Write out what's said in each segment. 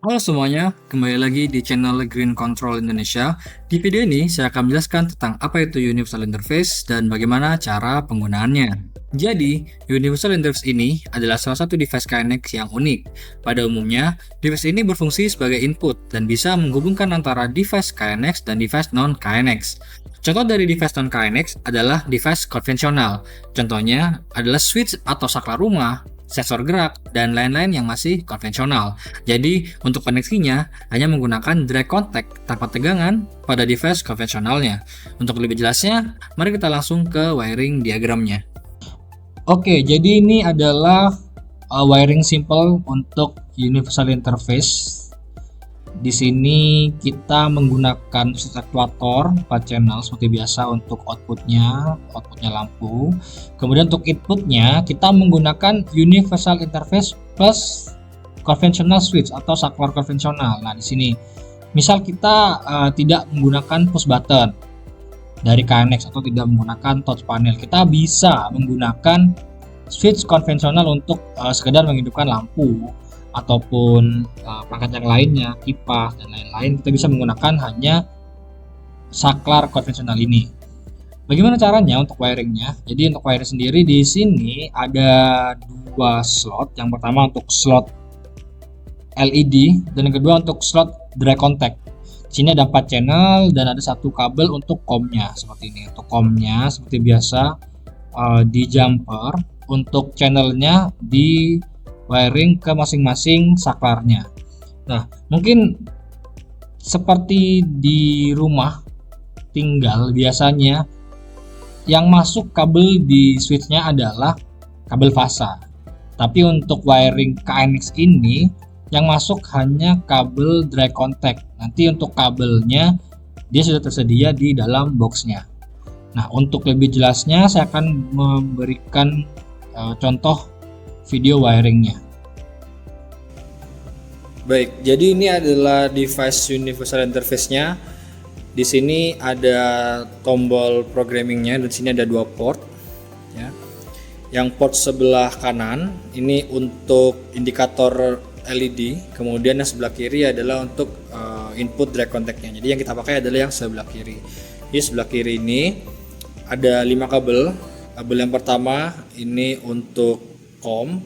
Halo semuanya, kembali lagi di channel Green Control Indonesia. Di video ini saya akan menjelaskan tentang apa itu Universal Interface dan bagaimana cara penggunaannya. Jadi, Universal Interface ini adalah salah satu device KNX yang unik. Pada umumnya, device ini berfungsi sebagai input dan bisa menghubungkan antara device KNX dan device non-KNX. Contoh dari device non-KNX adalah device konvensional. Contohnya adalah switch atau saklar rumah, sensor gerak, dan lain-lain yang masih konvensional. Jadi, untuk koneksinya hanya menggunakan direct contact tanpa tegangan pada device konvensionalnya. Untuk lebih jelasnya, mari kita langsung ke wiring diagramnya. Oke, jadi ini adalah wiring simple untuk universal interface. Di sini kita menggunakan switch aktuator 4 channel seperti biasa untuk outputnya lampu. Kemudian untuk inputnya kita menggunakan universal interface plus conventional switch atau saklar konvensional. Nah di sini, misal kita tidak menggunakan push button dari KNX atau tidak menggunakan touch panel, kita bisa menggunakan switch konvensional untuk sekedar menghidupkan lampu ataupun perangkat yang lainnya, kipas dan lain-lain. Kita bisa menggunakan hanya saklar konvensional ini. Bagaimana caranya untuk wiringnya? Jadi untuk wiring sendiri di sini ada 2 slot. Yang pertama untuk slot LED dan yang kedua untuk slot direct contact. Di sini ada 4 channel dan ada 1 kabel untuk COM-nya seperti ini. Untuk COM-nya seperti biasa di jumper, untuk channelnya di wiring ke masing-masing saklarnya. Nah, mungkin seperti di rumah tinggal biasanya yang masuk kabel di switchnya adalah kabel fasa. Tapi untuk wiring KNX ini yang masuk hanya kabel direct contact. Nanti untuk kabelnya dia sudah tersedia di dalam boxnya. Nah, untuk lebih jelasnya saya akan memberikan contoh video wiringnya. Baik, jadi ini adalah device universal interface-nya. Di sini ada tombol programmingnya dan di sini ada 2 port. Ya. Yang port sebelah kanan ini untuk indikator LED, kemudian yang sebelah kiri adalah untuk input direct contact-nya. Jadi yang kita pakai adalah yang sebelah kiri. Di sebelah kiri ini ada 5 kabel. Kabel yang pertama ini untuk COM,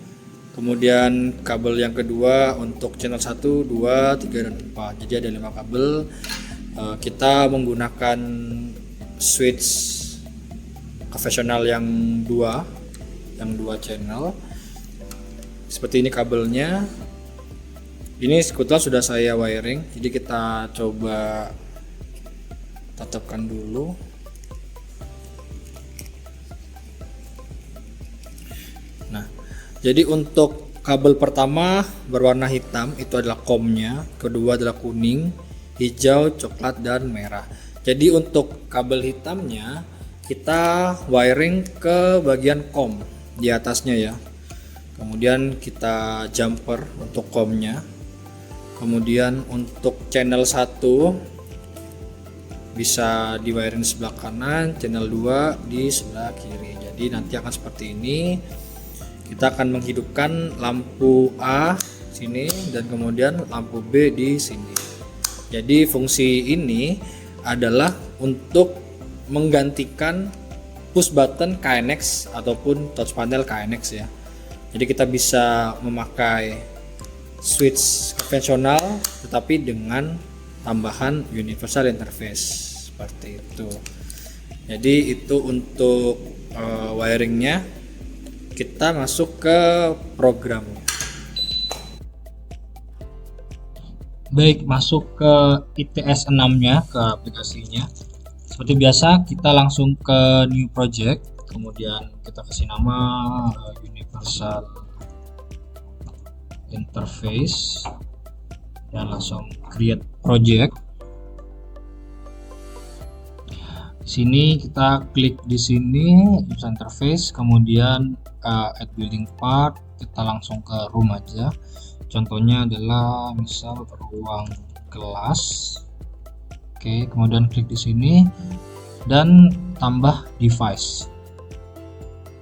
kemudian kabel yang kedua untuk channel 1, 2, 3, dan 4. Jadi ada 5 kabel. Kita menggunakan switch konvensional yang 2 channel. Seperti ini kabelnya. Ini kebetulan sudah saya wiring, jadi kita coba tatapkan dulu. Nah, jadi untuk kabel pertama berwarna hitam itu adalah COM-nya, kedua adalah kuning, hijau, coklat, dan merah. Jadi untuk kabel hitamnya kita wiring ke bagian COM di atasnya ya. Kemudian kita jumper untuk COM-nya. Kemudian untuk channel 1 bisa di wiring di sebelah kanan, channel 2 di sebelah kiri. Jadi nanti akan seperti ini. Kita akan menghidupkan lampu A sini dan kemudian lampu B di sini. Jadi fungsi ini adalah untuk menggantikan push button KNX ataupun touch panel KNX ya. Jadi kita bisa memakai switch konvensional tetapi dengan tambahan universal interface seperti itu. Jadi itu untuk wiringnya. Kita masuk ke programnya. Baik, masuk ke ITS 6-nya, ke aplikasinya. Seperti biasa, kita langsung ke new project, kemudian kita kasih nama universal interface dan langsung create project. Sini kita klik di sini universal interface, kemudian add building part, kita langsung ke room aja. Contohnya adalah misal ruang kelas. Oke, kemudian klik di sini dan tambah device.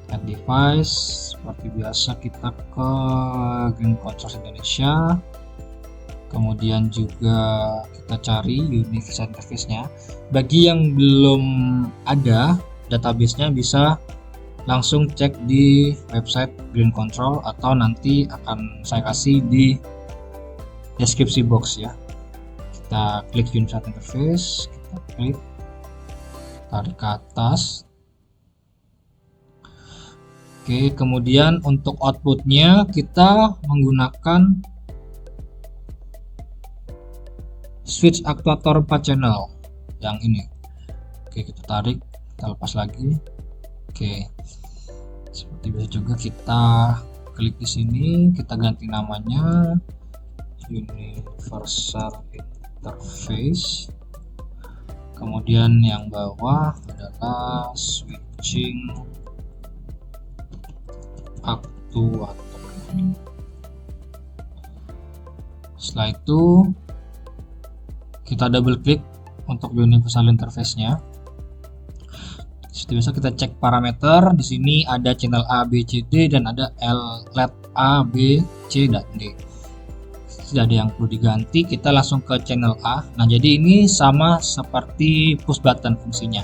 Add device, seperti biasa kita ke Green Control Indonesia. Kemudian juga kita cari universal interface-nya. Bagi yang belum ada database-nya, bisa langsung cek di website Green Control atau nanti akan saya kasih di deskripsi box ya. Kita klik universal interface, kita klik, tarik ke atas. Oke, kemudian untuk outputnya kita menggunakan switch aktuator 4 channel yang ini. Oke, kita tarik, kita lepas lagi. Oke, seperti biasa juga kita klik di sini, kita ganti namanya universal interface. Kemudian yang bawah adalah switching aktuator. Setelah itu kita double klik untuk universal interface-nya. Seperti biasa kita cek parameter. Di sini ada channel A, B, C, D dan ada LED A, B, C dan D. Tidak ada yang perlu diganti, kita langsung ke channel A. Nah, jadi ini sama seperti push button fungsinya.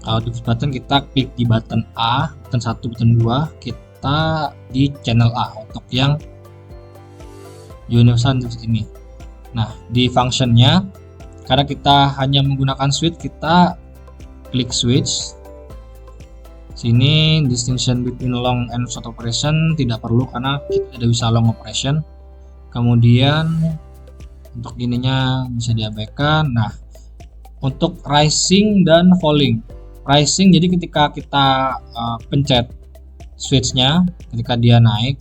Kalau di push button kita klik di button A, button 1, button 2, kita di channel A untuk yang universal interface ini. Nah, di functionnya karena kita hanya menggunakan switch, kita klik switch. Sini distinction between long and short operation tidak perlu karena kita tidak bisa long operation. Kemudian untuk ininya bisa diabaikan. Nah, untuk rising dan falling. Rising jadi ketika kita pencet switchnya, ketika dia naik,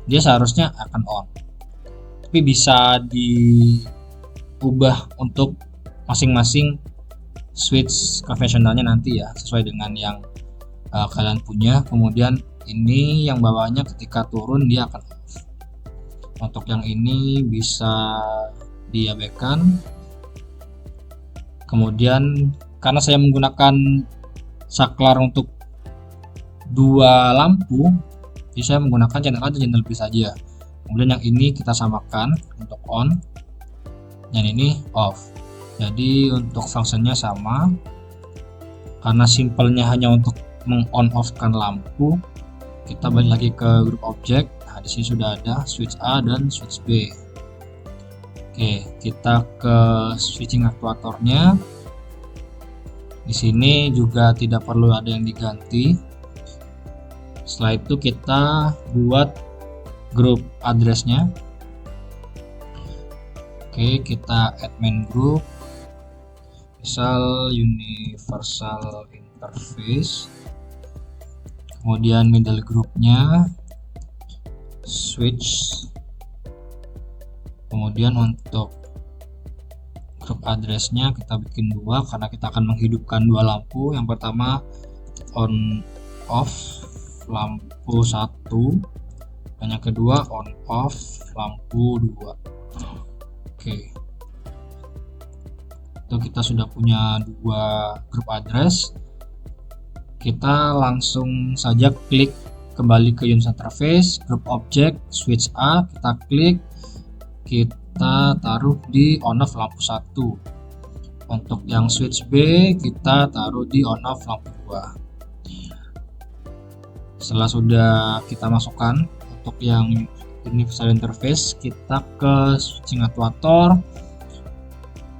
dia seharusnya akan on. Tapi bisa diubah untuk masing-masing switch konvensionalnya nanti ya, sesuai dengan yang kalian punya. Kemudian ini yang bawahnya ketika turun dia akan off. Untuk yang ini bisa diabaikan. Kemudian karena saya menggunakan saklar untuk 2 lampu, jadi saya menggunakan channel A dan channel B saja. Kemudian yang ini kita samakan untuk on, yang ini off. Jadi untuk fungsinya sama. Karena simpelnya hanya untuk meng-on off-kan lampu, kita balik lagi ke grup objek. Nah, di sini sudah ada switch A dan switch B. Oke, kita ke switching aktuatornya. Di sini juga tidak perlu ada yang diganti. Setelah itu kita buat grup addressnya. Oke, kita admin group, misal universal interface. Kemudian middle groupnya switch. Kemudian untuk grup addressnya kita bikin 2 karena kita akan menghidupkan 2 lampu. Yang pertama on off lampu 1 dan yang kedua on off lampu 2. Oke, itu kita sudah punya 2 grup address. Kita langsung saja klik kembali ke universal interface, grup object, switch A, kita klik, kita taruh di on off lampu 1. Untuk yang switch B kita taruh di on off lampu 2. Setelah sudah kita masukkan untuk yang universal interface, kita ke switching aktuator,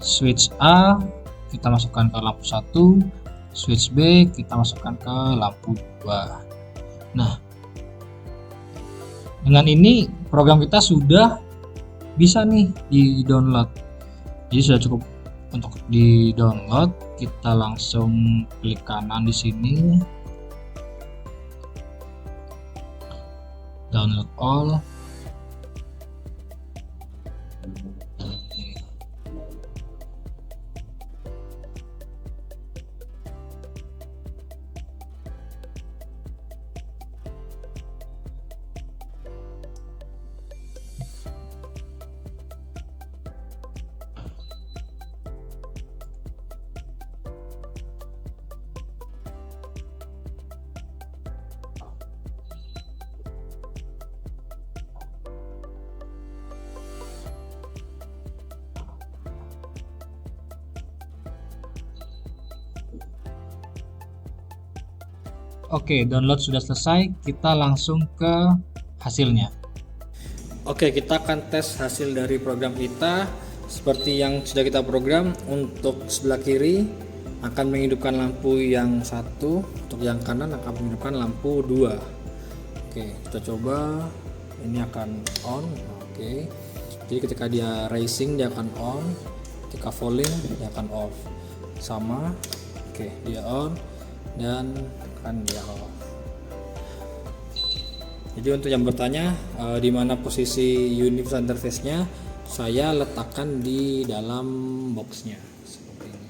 switch A kita masukkan ke lampu 1, switch B kita masukkan ke lampu 2. Nah, dengan ini program kita sudah bisa nih di download. Jadi sudah cukup untuk di download. Kita langsung klik kanan di sini, download all. Oke, download sudah selesai, kita langsung ke hasilnya. Oke, kita akan tes hasil dari program kita. Seperti yang sudah kita program, untuk sebelah kiri akan menghidupkan lampu yang satu, untuk yang kanan akan menghidupkan lampu 2. Oke, kita coba. Ini akan on. Oke, jadi ketika dia racing dia akan on, ketika falling dia akan off. Sama. Oke, dia on dan kan dia off. Jadi untuk yang bertanya di mana posisi universal interface-nya, saya letakkan di dalam boxnya seperti ini.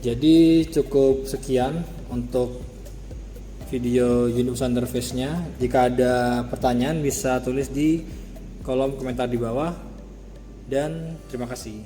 Jadi cukup sekian untuk video universal interface-nya. Jika ada pertanyaan bisa tulis di kolom komentar di bawah, dan terima kasih.